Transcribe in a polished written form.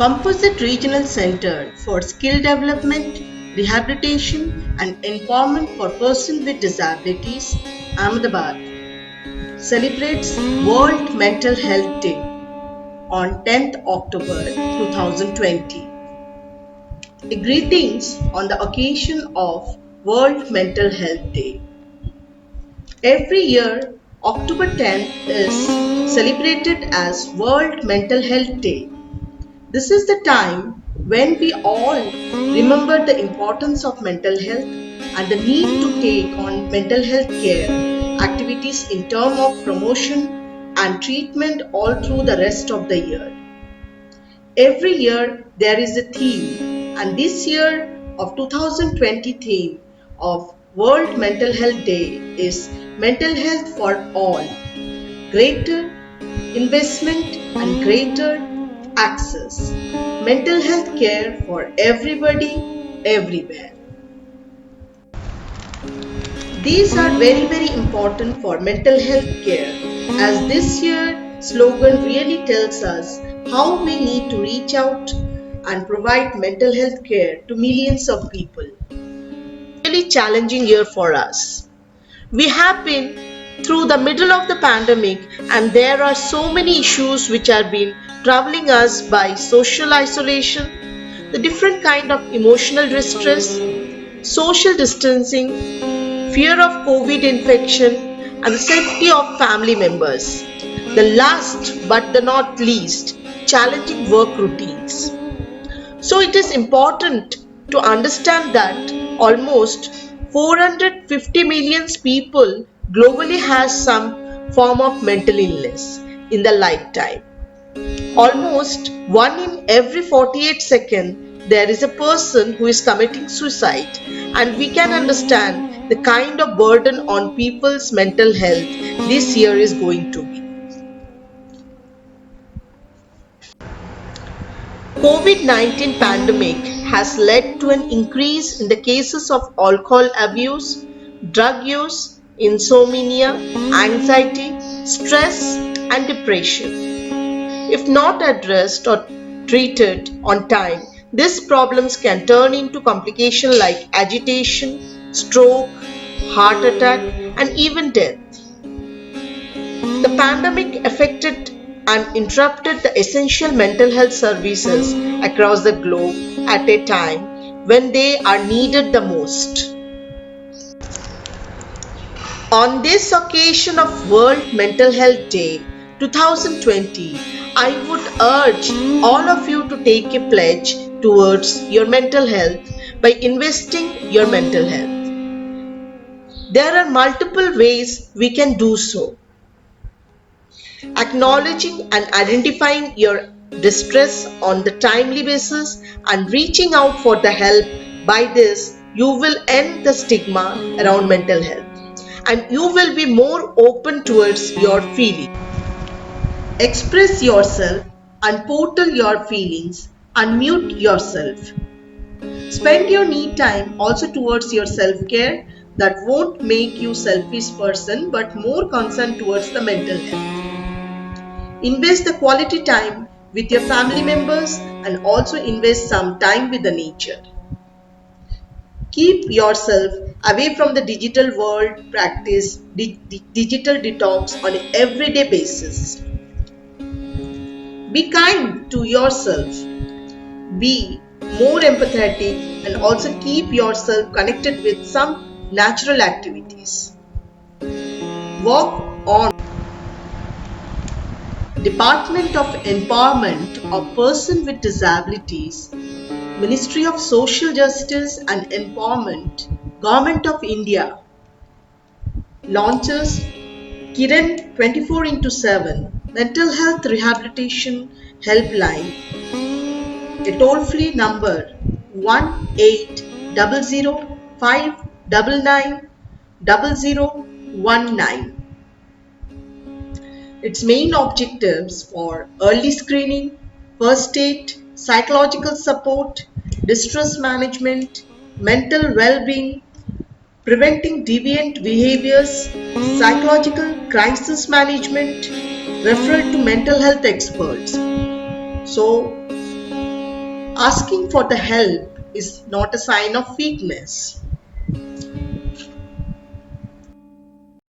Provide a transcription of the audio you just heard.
Composite Regional Center for Skill Development, Rehabilitation and Empowerment for Persons with Disabilities, Ahmedabad, celebrates World Mental Health Day on 10th October 2020. Greetings on the occasion of World Mental Health Day. Every year, October 10th is celebrated as World Mental Health Day. This is the time when we all remember the importance of mental health and the need to take on mental health care activities in terms of promotion and treatment all through the rest of the year. Every year there is a theme, and this year of 2020 theme of World Mental Health Day is Mental Health for All, Greater Investment and Greater Access, Mental Health Care for Everybody, Everywhere. These are very important for mental health care, as this year slogan really tells us how we need to reach out and provide mental health care to millions of people. Really challenging year for us. We have been through the middle of the pandemic, and there are so many issues which have been troubling us by social isolation, the different kind of emotional distress, social distancing, fear of COVID infection, and the safety of family members. The last but the not least, challenging work routines. So it is important to understand that almost 450 million people globally has some form of mental illness in their lifetime. Almost 1 in every 48 seconds there is a person who is committing suicide, and we can understand the kind of burden on people's mental health this year is going to be. COVID-19 pandemic has led to an increase in the cases of alcohol abuse, drug use, insomnia, anxiety, stress, and depression. If not addressed or treated on time, these problems can turn into complications like agitation, stroke, heart attack, and even death. The pandemic affected and interrupted the essential mental health services across the globe at a time when they are needed the most. On this occasion of World Mental Health Day 2020, I would urge all of you to take a pledge towards your mental health by investing your mental health. There are multiple ways we can do so. Acknowledging and identifying your distress on the timely basis and reaching out for the help. By this, you will end the stigma around mental health, and you will be more open towards your feelings. Express yourself and portal your feelings. Unmute yourself. Spend your need time also towards your self-care that won't make you selfish person but more concerned towards the mental health. Invest the quality time with your family members and also invest some time with the nature. Keep yourself away from the digital world. Practice digital detox on an everyday basis. Be kind to yourself. Be more empathetic and also keep yourself connected with some natural activities. Work on Department of Empowerment of Persons with Disabilities, Ministry of Social Justice and Empowerment, Government of India launches Kiran 24/7 Mental Health Rehabilitation Helpline, a toll-free number 1800-599-0019. Its main objectives for early screening, first aid, psychological support, distress management, mental well-being, preventing deviant behaviors, psychological crisis management, referral to mental health experts. So, Asking for the help is not a sign of weakness.